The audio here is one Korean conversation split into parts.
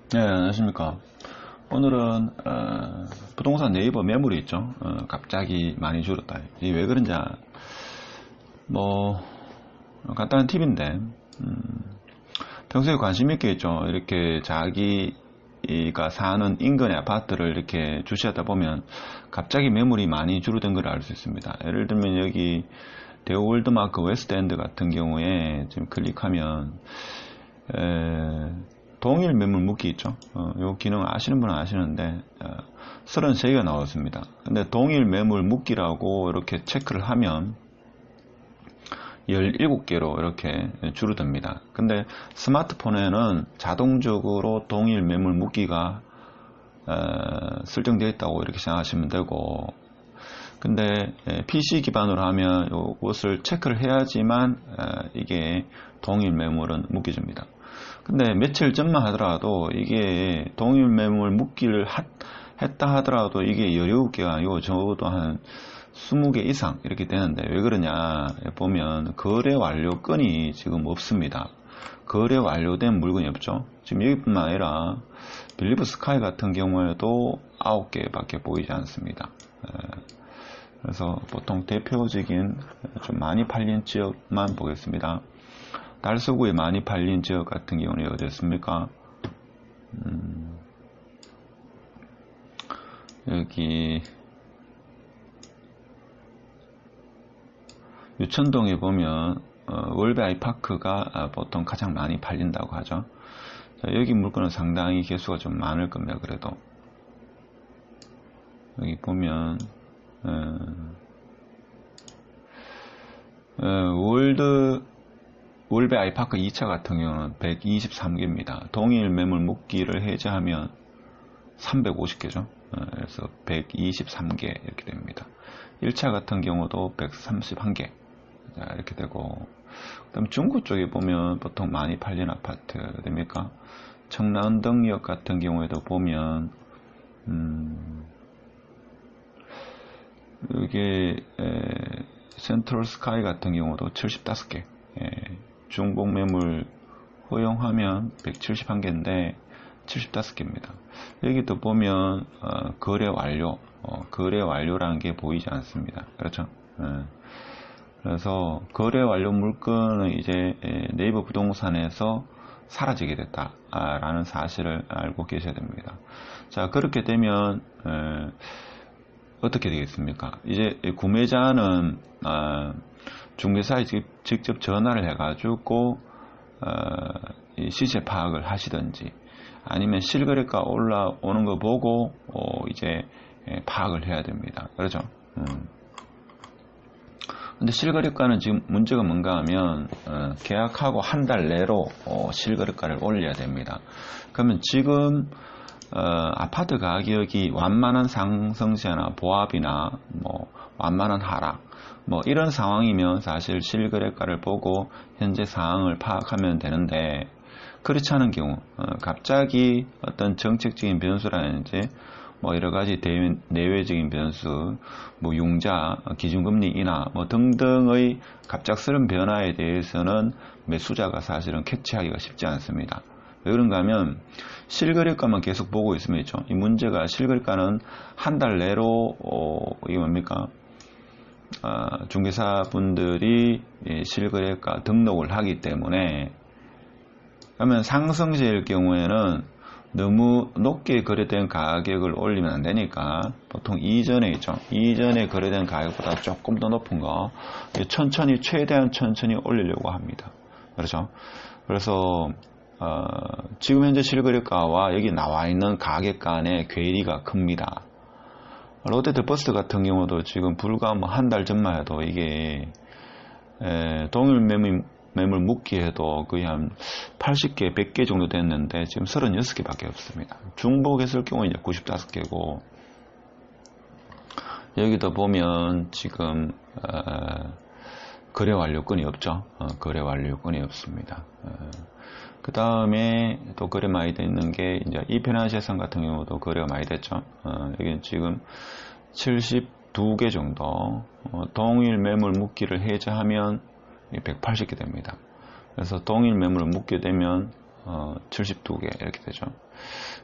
네, 안녕하십니까. 오늘은 부동산 네이버 매물이 있죠. 갑자기 많이 줄었다. 이게 왜 그런지 뭐 간단한 팁인데 평소에 관심 있게 있죠. 이렇게 자기가 사는 인근의 아파트를 이렇게 주시하다 보면 갑자기 매물이 많이 줄어든 걸 알 수 있습니다. 예를 들면 여기 대우 월드마크 웨스트엔드 같은 경우에 지금 클릭하면 동일 매물 묶기 있죠. 요 기능 아시는 분은 아시는데 33개가 나왔습니다. 근데 동일 매물 묶기라고 이렇게 체크를 하면 17개로 이렇게 줄어듭니다. 근데 스마트폰에는 자동적으로 동일 매물 묶기가 설정되어 있다고 이렇게 생각하시면 되고, 근데 PC 기반으로 하면 이것을 체크를 해야지만 이게 동일 매물은 묶여집니다. 근데 며칠 전만 하더라도 이게 동일 매물 묶기를 했다 하더라도 이게 17개가 아니고 적어도 한 20개 이상 이렇게 되는데 왜 그러냐 보면 거래 완료 건이 지금 없습니다. 거래 완료된 물건이 없죠. 지금 여기뿐만 아니라 빌리브 스카이 같은 경우에도 9개밖에 보이지 않습니다. 그래서 보통 대표적인 좀 많이 팔린 지역만 보겠습니다. 달서구에 많이 팔린 지역 같은 경우는 어디였습니까? 여기 유천동에 보면 월베 아이파크가 보통 가장 많이 팔린다고 하죠. 자, 여기 물건은 상당히 개수가 좀 많을 겁니다. 그래도 여기 보면 월베 아이파크 2차 같은 경우는 123개입니다. 동일 매물 묶기를 해제하면 350개죠. 그래서 123개 이렇게 됩니다. 1차 같은 경우도 131개 이렇게 되고, 그 다음 중구 쪽에 보면 보통 많이 팔린 아파트 됩니까? 청라운동역 같은 경우에도 보면 이게 센트럴 스카이 같은 경우도 75개, 중복 매물 허용하면 171개인데 75개입니다. 여기도 보면 거래 완료, 거래 완료라는 게 보이지 않습니다. 그렇죠? 그래서 거래 완료 물건은 이제 네이버 부동산에서 사라지게 됐다라는 사실을 알고 계셔야 됩니다. 자, 그렇게 되면 어떻게 되겠습니까? 이제 구매자는 중개사에 직접 전화를 해가지고 시세 파악을 하시든지 아니면 실거래가 올라오는 거 보고 이제 파악을 해야 됩니다. 그렇죠? 근데 실거래가는 지금 문제가 뭔가 하면 계약하고 한 달 내로 실거래가를 올려야 됩니다. 그러면 지금 아파트 가격이 완만한 상승세나 보합이나 뭐 완만한 하락 뭐 이런 상황이면 사실 실거래가를 보고 현재 상황을 파악하면 되는데, 그렇지 않은 경우 갑자기 어떤 정책적인 변수라든지 뭐 여러 가지 내외적인 변수, 뭐 융자, 기준금리 인하 뭐 등등의 갑작스런 변화에 대해서는 매수자가 사실은 캐치하기가 쉽지 않습니다. 왜 그런가 하면 실거래가만 계속 보고 있으면 있죠. 이 문제가 실거래가는 한 달 내로 이게 뭡니까? 중개사분들이 실거래가 등록을 하기 때문에, 그러면 상승세일 경우에는 너무 높게 거래된 가격을 올리면 안 되니까 보통 이전에 있죠. 이전에 거래된 가격보다 조금 더 높은 거 천천히, 최대한 천천히 올리려고 합니다. 그렇죠? 그래서 지금 현재 실거래가와 여기 나와 있는 가격 간의 괴리가 큽니다. 롯데트버스트 같은 경우도 지금 불과 뭐 한 달 전만 해도 이게 동일 매물 묶기 해도 거의 한 80개, 100개 정도 됐는데 지금 36개밖에 없습니다. 중복했을 경우 이제 95개고, 여기도 보면 지금 거래 완료건이 없죠. 거래 완료건이 없습니다. 그 다음에 또 거래 많이 돼 있는 게 이제 이페나시아상 같은 경우도 거래가 많이 됐죠. 여기는 지금 72개 정도, 동일 매물 묶기를 해제하면 180개 됩니다. 그래서 동일 매물을 묶게 되면 72개 이렇게 되죠.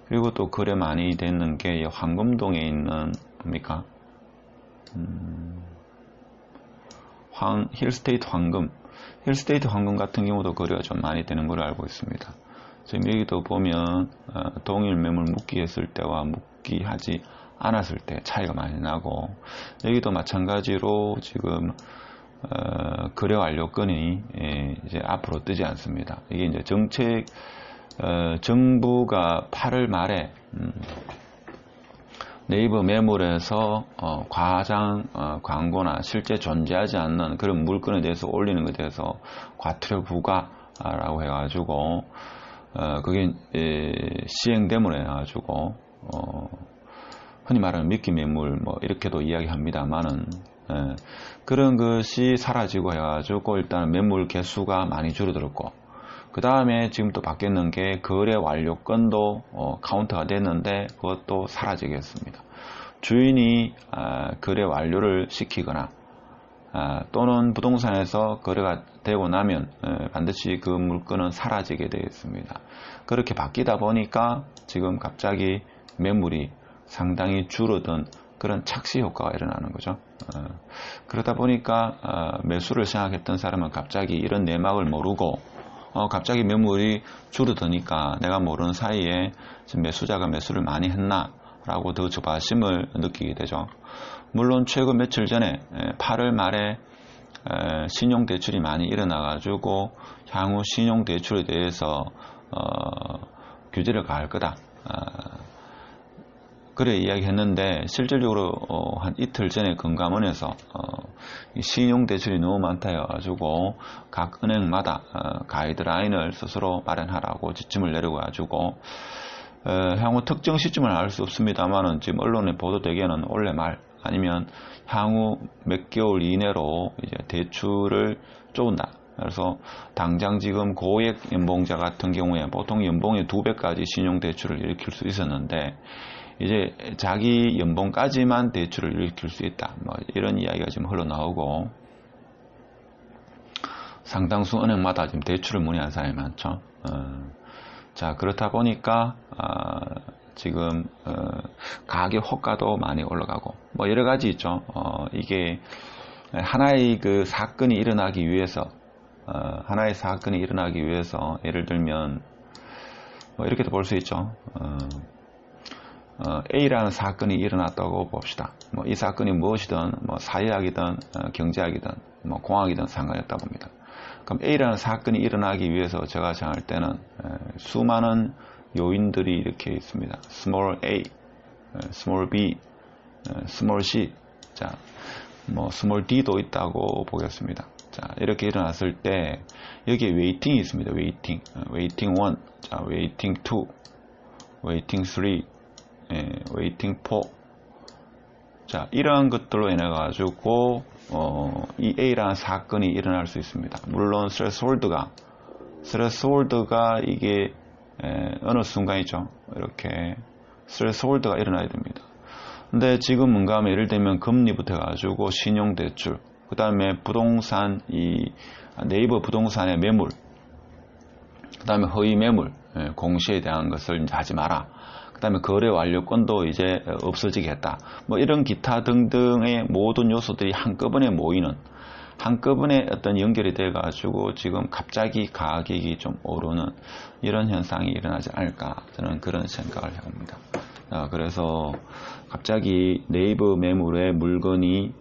그리고 또 거래 많이 되는 게 황금동에 있는 뭡니까? 힐스테이트 황금 같은 경우도 거래가 좀 많이 되는 걸로 알고 있습니다. 지금 여기도 보면 동일 매물 묶기했을 때와 묶기하지 않았을 때 차이가 많이 나고, 여기도 마찬가지로 지금 거래 완료 건이 이제 앞으로 뜨지 않습니다. 이게 이제 정부가 8월 말에 네이버 매물에서 과장 광고나 실제 존재하지 않는 그런 물건에 대해서 올리는 것에 대해서 과태료 부과라고 해가지고 그게 시행됨으로 해가지고 흔히 말하는 미끼 매물 뭐 이렇게도 이야기합니다만은 그런 것이 사라지고 해가지고 일단 매물 개수가 많이 줄어들었고, 그 다음에 지금 또 바뀌었는 게 거래 완료 건도 카운트가 됐는데 그것도 사라지겠습니다. 주인이 거래 완료를 시키거나 또는 부동산에서 거래가 되고 나면 반드시 그 물건은 사라지게 되겠습니다. 그렇게 바뀌다 보니까 지금 갑자기 매물이 상당히 줄어든 그런 착시 효과가 일어나는 거죠. 그러다 보니까 매수를 생각했던 사람은 갑자기 이런 내막을 모르고 갑자기 매물이 줄어드니까 내가 모르는 사이에 지금 매수자가 매수를 많이 했나 라고 더 조바심을 느끼게 되죠. 물론 최근 며칠 전에 8월 말에 신용대출이 많이 일어나가지고 향후 신용대출에 대해서 규제를 가할 거다 그래 이야기했는데, 실질적으로 한 이틀 전에 금감원에서 신용대출이 너무 많다 해가지고 각 은행마다 가이드라인을 스스로 마련하라고 지침을 내려가지고 향후 특정 시점을 알 수 없습니다만은 지금 언론에 보도되기에는 올해 말 아니면 향후 몇 개월 이내로 이제 대출을 쪼은다. 그래서 당장 지금 고액 연봉자 같은 경우에 보통 연봉의 2배까지 신용대출을 일으킬 수 있었는데 이제 자기 연봉까지만 대출을 일으킬 수 있다. 뭐 이런 이야기가 지금 흘러나오고, 상당수 은행마다 지금 대출을 문의한 사람이 많죠. 자, 그렇다 보니까 지금 가격 호가도 많이 올라가고 뭐 여러 가지 있죠. 이게 하나의 그 사건이 일어나기 위해서 예를 들면 뭐 이렇게도 볼 수 있죠. A라는 사건이 일어났다고 봅시다. 뭐 이 사건이 무엇이든 뭐 사회학이든 경제학이든 뭐 공학이든 상관이 없다 봅니다. 그럼 A라는 사건이 일어나기 위해서 제가 생각할 때는 수많은 요인들이 이렇게 있습니다. small a, small b, small c, 자, 뭐 small d도 있다고 보겠습니다. 자, 이렇게 일어났을 때 여기에 웨이팅이 있습니다. 웨이팅 1, 자, 웨이팅 2, 웨이팅 3, 웨이팅 4. 자, 이러한 것들로 인해 가지고 이 A라는 사건이 일어날 수 있습니다. 물론 스레스홀드가 이게 어느 순간이죠. 이렇게 스레스홀드가 일어나야 됩니다. 근데 지금 뭔가 하면 예를 들면 금리부터 가지고 신용대출, 그 다음에 부동산, 이 네이버 부동산의 매물, 그 다음에 허위 매물, 공시에 대한 것을 이제 하지 마라. 그 다음에 거래 완료권도 이제 없어지겠다. 뭐 이런 기타 등등의 모든 요소들이 한꺼번에 모이는, 한꺼번에 어떤 연결이 돼 가지고 지금 갑자기 가격이 좀 오르는 이런 현상이 일어나지 않을까, 저는 그런 생각을 해봅니다. 그래서 갑자기 네이버 매물의 물건이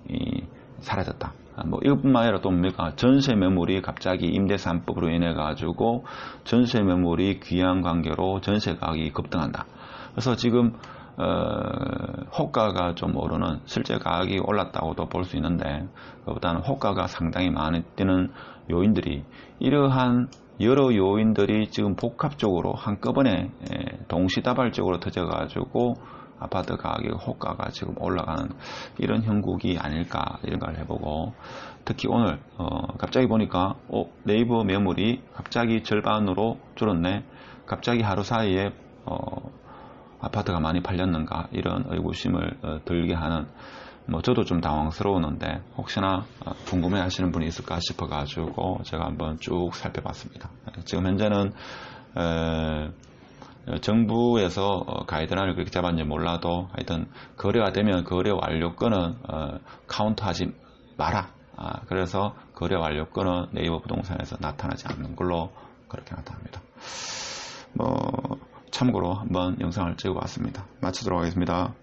사라졌다. 뭐 이것뿐만 아니라 또 뭡니까? 전세 매물이 갑자기 임대산법으로 인해 가지고 전세 매물이 귀한 관계로 전세 가격이 급등한다. 그래서 지금 호가가 좀 오르는, 실제 가격이 올랐다고도 볼 수 있는데 그보다는 호가가 상당히 많이 뛰는 요인들이, 이러한 여러 요인들이 지금 복합적으로 한꺼번에 동시다발적으로 터져가지고 아파트 가격 호가가 지금 올라가는 이런 형국이 아닐까, 이런 걸 해보고, 특히 오늘 갑자기 보니까 네이버 매물이 갑자기 절반으로 줄었네, 갑자기 하루 사이에 아파트가 많이 팔렸는가, 이런 의구심을 들게 하는, 뭐 저도 좀 당황스러웠는데 혹시나 궁금해 하시는 분이 있을까 싶어 가지고 제가 한번 쭉 살펴봤습니다. 지금 현재는 정부에서 가이드라인을 그렇게 잡았는지 몰라도 하여튼 거래가 되면 거래 완료권은 카운트하지 마라. 그래서 거래 완료권은 네이버 부동산에서 나타나지 않는 걸로 그렇게 나타납니다. 참고로 한번 영상을 찍어 봤습니다. 마치도록 하겠습니다.